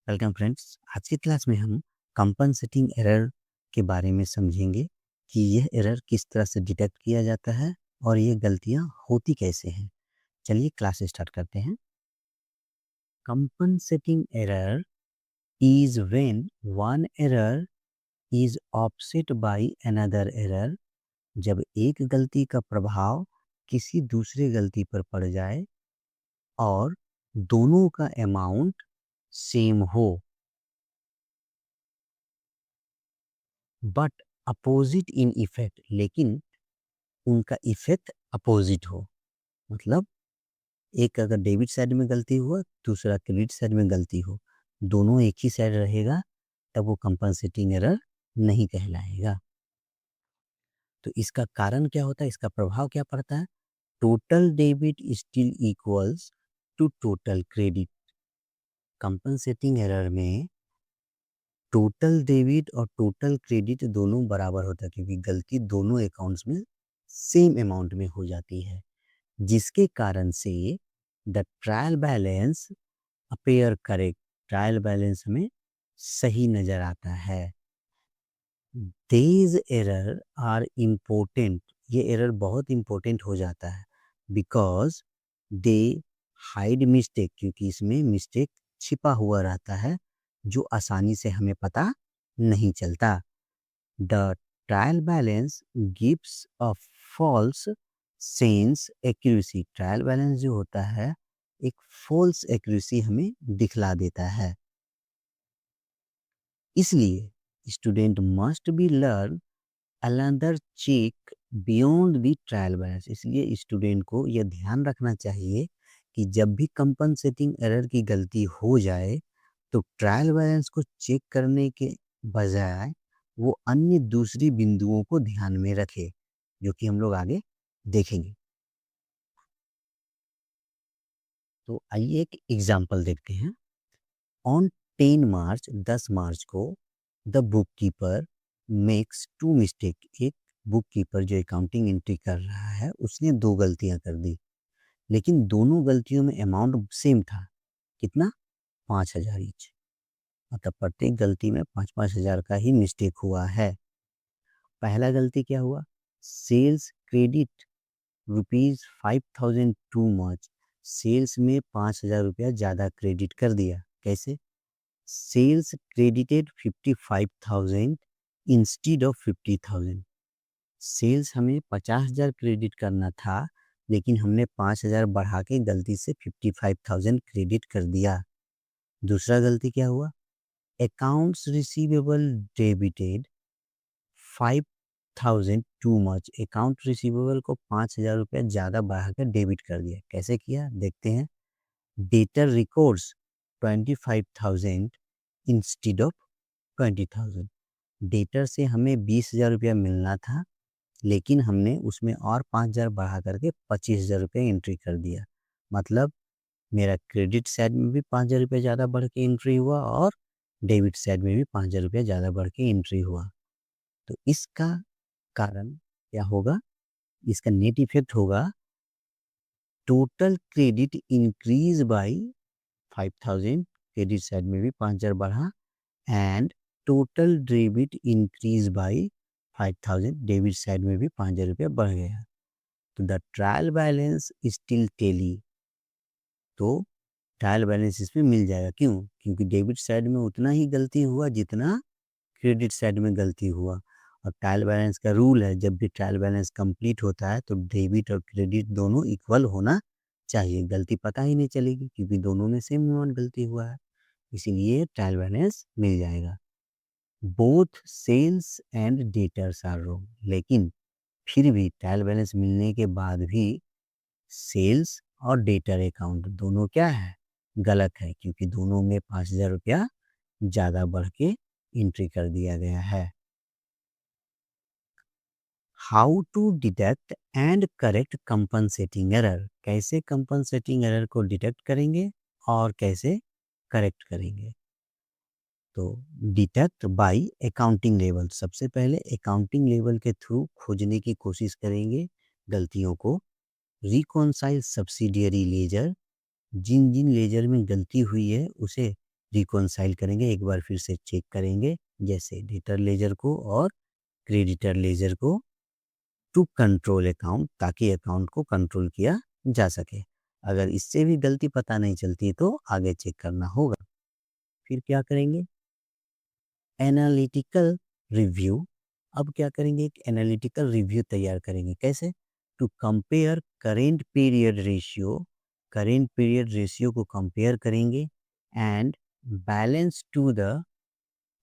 Welcome friends. आज की class में हम कंपनसेटिंग एरर के बारे में समझेंगे कि यह एरर किस तरह से डिटेक्ट किया जाता है और ये गलतियां होती कैसे हैं। चलिए क्लास स्टार्ट करते हैं। Compensating error is when one error is offset by another error. जब एक गलती का प्रभाव किसी दूसरे गलती पर पड़ जाए और दोनों का अमाउंट सेम हो बट अपोजिट इन इफेक्ट, लेकिन उनका इफेक्ट अपोजिट हो। मतलब एक अगर डेबिट साइड में गलती हुआ, दूसरा क्रेडिट साइड में गलती हो, दोनों एक ही साइड रहेगा, तब वो कंपनसेटिंग एरर नहीं कहलाएगा। तो इसका कारण क्या होता है, इसका प्रभाव क्या पड़ता है? Total debit still equals to total credit. Compensating error में टोटल डेबिट और टोटल क्रेडिट दोनों बराबर होता है, क्योंकि गलती दोनों अकाउंट्स में सेम अमाउंट में हो जाती है, जिसके कारण से the trial balance appear correct. Trial balance हमें सही नजर आता है। These error are important. ये एरर बहुत इम्पोर्टेंट हो जाता है बिकॉज दे हाइड मिस्टेक, क्योंकि इसमें मिस्टेक छिपा हुआ रहता है जो आसानी से हमें पता नहीं चलता। The trial balance gives a false sense accuracy. Trial balance जो होता है एक फॉल्स एक्यूरेसी हमें दिखला देता है। इसलिए student must be learn another check beyond the trial balance. इसलिए स्टूडेंट को यह ध्यान रखना चाहिए कि जब भी कंपनसेटिंग एरर की गलती हो जाए तो ट्रायल बैलेंस को चेक करने के बजाय वो अन्य दूसरी बिंदुओं को ध्यान में रखे, जो कि हम लोग आगे देखेंगे। तो आइए एक एग्जांपल देखते हैं। ऑन 10 मार्च 10 मार्च को the bookkeeper makes two mistake. एक बुक कीपर जो अकाउंटिंग एंट्री कर रहा है उसने दो गलतियां कर दी, लेकिन दोनों गलतियों में अमाउंट सेम था। कितना? 5,000 ईच। मतलब प्रत्येक गलती में 5,000 का ही मिस्टेक हुआ है। पहला गलती क्या हुआ? Sales credit ₹5,000 too much. Sales में 5,000 रुपया ज़्यादा क्रेडिट कर दिया। कैसे? Sales credited 55,000 instead of 50,000। Sales हमें 50,000 क्रेडिट करना था, लेकिन हमने 5,000 बढ़ा के गलती से 55,000 क्रेडिट कर दिया। दूसरा गलती क्या हुआ? Accounts receivable debited 5,000 too much. Account receivable को 5,000 रुपया ज़्यादा बढ़ाकर डेबिट कर दिया। कैसे किया देखते हैं। Debtor records 25,000 instead of 20,000। Debtor से हमें 20,000 रुपया मिलना था, लेकिन हमने उसमें और 5,000 बढ़ा करके 25,000 रुपया एंट्री कर दिया। मतलब मेरा क्रेडिट साइड में भी 5,000 रुपया ज़्यादा बढ़ के एंट्री हुआ और डेबिट साइड में भी 5,000 रुपया ज़्यादा बढ़ के एंट्री हुआ। तो इसका कारण क्या होगा? इसका नेट इफेक्ट होगा total credit increase by 5,000। Credit side में भी 5,000 बढ़ा and total debit increase by 5,000। Debit side में भी 5,000 रुपया बढ़ गया। तो the trial balance still tally. तो ट्रायल बैलेंस इसमें मिल जाएगा। क्यों? क्योंकि डेबिट साइड में उतना ही गलती हुआ जितना क्रेडिट साइड में गलती हुआ। और ट्रायल बैलेंस का रूल है, जब भी ट्रायल बैलेंस कंप्लीट होता है तो डेबिट और क्रेडिट दोनों इक्वल होना चाहिए। गलती पता ही नहीं चलेगी क्योंकि दोनों में सेम अमाउंट गलती हुआ है, इसीलिए ट्रायल बैलेंस मिल जाएगा। Both sales and debtors are wrong. लेकिन फिर भी ट्रायल बैलेंस मिलने के बाद भी सेल्स और डेटर अकाउंट दोनों क्या है? गलत है, क्योंकि दोनों में 5,000 रुपया ज़्यादा बढ़ के एंट्री कर दिया गया है। How to detect and correct compensating error. कैसे कंपनसेटिंग एरर को डिटेक्ट करेंगे और कैसे करेक्ट करेंगे? तो डिटेक्ट बाय अकाउंटिंग लेवल। सबसे पहले अकाउंटिंग लेवल के थ्रू खोजने की कोशिश करेंगे गलतियों को। Reconcile subsidiary ledger. जिन जिन लेजर में गलती हुई है उसे रिकॉन्साइल करेंगे, एक बार फिर से चेक करेंगे, जैसे डेटर लेजर को और क्रेडिटर लेजर को, टू कंट्रोल अकाउंट, ताकि अकाउंट को कंट्रोल किया जा सके। अगर इससे भी गलती पता नहीं चलती तो आगे चेक करना होगा। फिर क्या करेंगे? Analytical review. अब क्या करेंगे? एक एनालिटिकल रिव्यू तैयार करेंगे। कैसे? To compare current period ratio को कंपेयर करेंगे and balance to the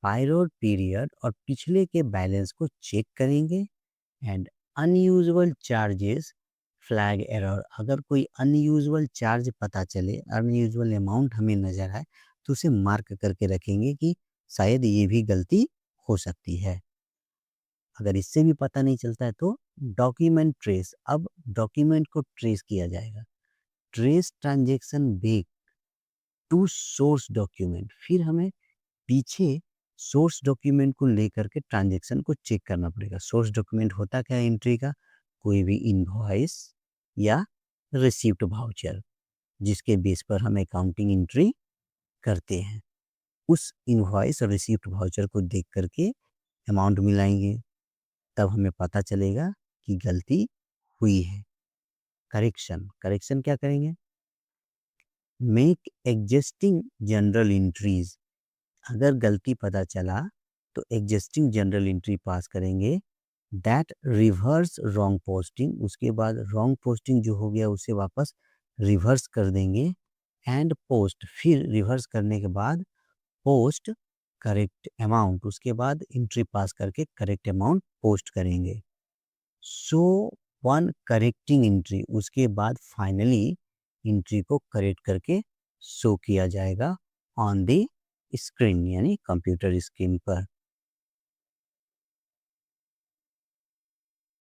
prior period, और पिछले के बैलेंस को चेक करेंगे and unusual charges flag error. अगर कोई अनयूजुअल चार्ज पता चले, अनयूजुअल अमाउंट हमें नज़र आए, तो उसे मार्क करके रखेंगे कि शायद ये भी गलती हो सकती है। अगर इससे भी पता नहीं चलता है तो डॉक्यूमेंट ट्रेस। अब डॉक्यूमेंट को ट्रेस किया जाएगा। Trace transaction back to source document. फिर हमें पीछे सोर्स डॉक्यूमेंट को लेकर के ट्रांजेक्शन को चेक करना पड़ेगा। सोर्स डॉक्यूमेंट होता क्या है एंट्री का? कोई भी इनवॉइस या रिसीप्ट वाउचर, जिसके बेस पर हम अकाउंटिंग एंट्री करते हैं। उस इनवॉइस और रिसीप्ट वाउचर को देख करके अमाउंट मिलाएंगे, तब हमें पता चलेगा कि गलती हुई है। करेक्शन क्या करेंगे? Make existing general entries. अगर गलती पता चला तो एग्जिस्टिंग जनरल एंट्री पास करेंगे, दैट रिवर्स रॉन्ग पोस्टिंग। उसके बाद रॉन्ग पोस्टिंग जो हो गया उसे वापस रिवर्स कर देंगे एंड पोस्ट। फिर रिवर्स करने के बाद पोस्ट करेक्ट अमाउंट। उसके बाद एंट्री पास करके करेक्ट अमाउंट पोस्ट करेंगे। So one correcting entry. उसके बाद फाइनली एंट्री को करेक्ट करके शो किया जाएगा ऑन द स्क्रीन, यानी कंप्यूटर स्क्रीन पर।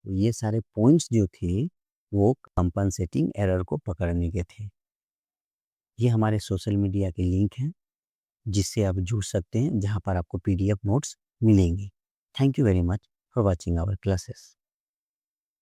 ये सारे पॉइंट्स जो थे वो कंपनसेटिंग एरर को पकड़ने के थे। ये हमारे सोशल मीडिया के लिंक हैं जिससे आप जुड़ सकते हैं, जहां पर आपको पीडीएफ नोट्स मिलेंगे। Thank you very much for watching our classes.